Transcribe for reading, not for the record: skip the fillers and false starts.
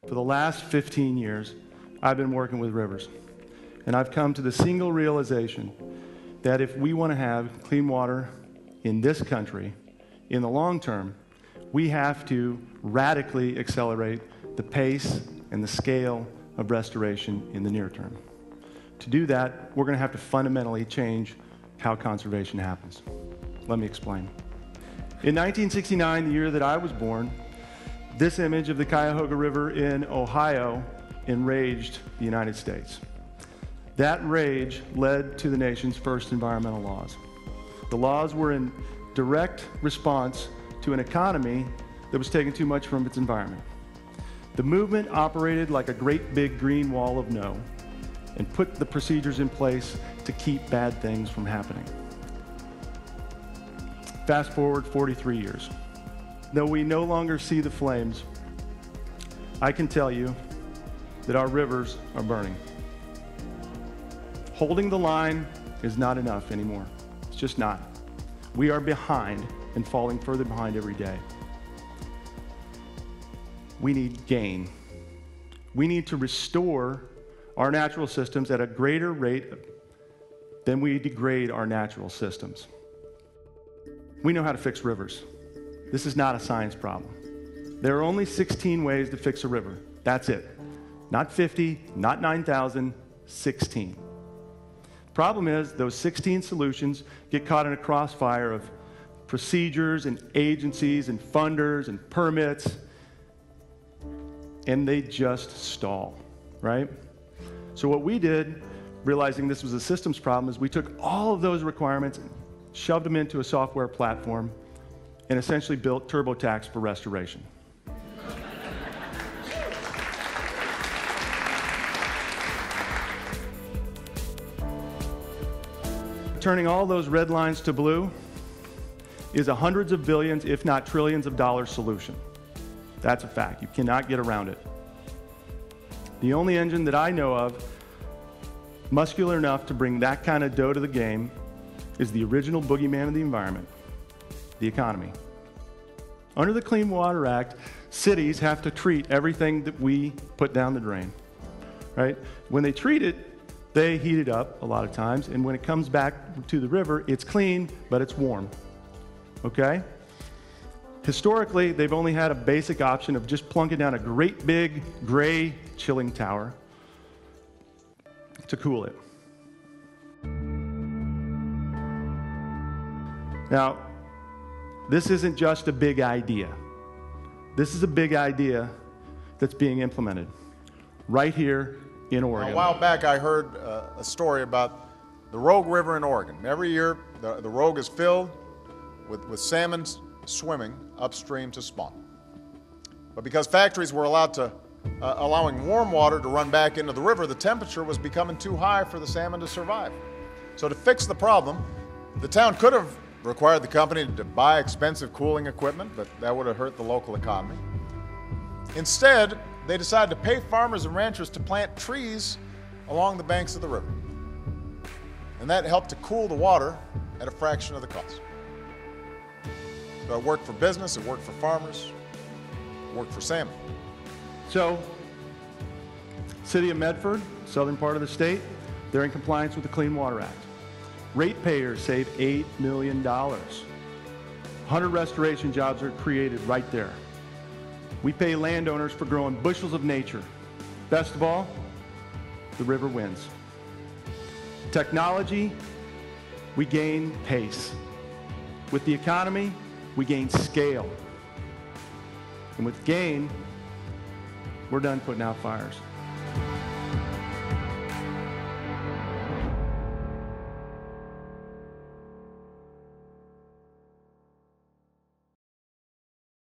For the last 15 years, I've been working with rivers, and I've come to the single realization that if we want to have clean water in this country, in the long term, we have to radically accelerate the pace and the scale of restoration in the near term. To do that, we're going to have to fundamentally change how conservation happens. Let me explain. In 1969, the year that I was born, this image of the Cuyahoga River in Ohio enraged the United States. That rage led to the nation's first environmental laws. The laws were in direct response to an economy that was taking too much from its environment. The movement operated like a great big green wall of no and put the procedures in place to keep bad things from happening. Fast forward 43 years. Though we no longer see the flames, I can tell you that our rivers are burning. Holding the line is not enough anymore. It's just not. We are behind and falling further behind every day. We need gain. We need to restore our natural systems at a greater rate than we degrade our natural systems. We know how to fix rivers. This is not a science problem. There are only 16 ways to fix a river. That's it. Not 50, not 9,000, 16. Problem is, those 16 solutions get caught in a crossfire of procedures and agencies and funders and permits, and they just stall, right? So what we did, realizing this was a systems problem, is we took all of those requirements, shoved them into a software platform, and essentially built TurboTax for restoration. Turning all those red lines to blue is a hundreds of billions, if not trillions of dollars solution. That's a fact. You cannot get around it. The only engine that I know of muscular enough to bring that kind of dough to the game is the original boogeyman of the environment, the economy. Under the Clean Water Act, cities have to treat everything that we put down the drain, right? When they treat it, they heat it up a lot of times, and when it comes back to the river, it's clean, but it's warm, okay? Historically, they've only had a basic option of just plunking down a great big gray chilling tower to cool it. Now, this isn't just a big idea. This is a big idea that's being implemented right here in Oregon. A while back, I heard a story about the Rogue River in Oregon. Every year, the Rogue is filled with salmon swimming upstream to spawn. But because factories were allowing warm water to run back into the river, the temperature was becoming too high for the salmon to survive. So to fix the problem, the town could have required the company to buy expensive cooling equipment, but that would have hurt the local economy. Instead, they decided to pay farmers and ranchers to plant trees along the banks of the river. And that helped to cool the water at a fraction of the cost. So it worked for business, it worked for farmers, it worked for salmon. So, City of Medford, southern part of the state, they're in compliance with the Clean Water Act. Ratepayers save $8 million. 100 restoration jobs are created right there. We pay landowners for growing bushels of nature. Best of all, the river wins. Technology, we gain pace. With the economy, we gain scale. And with gain, we're done putting out fires.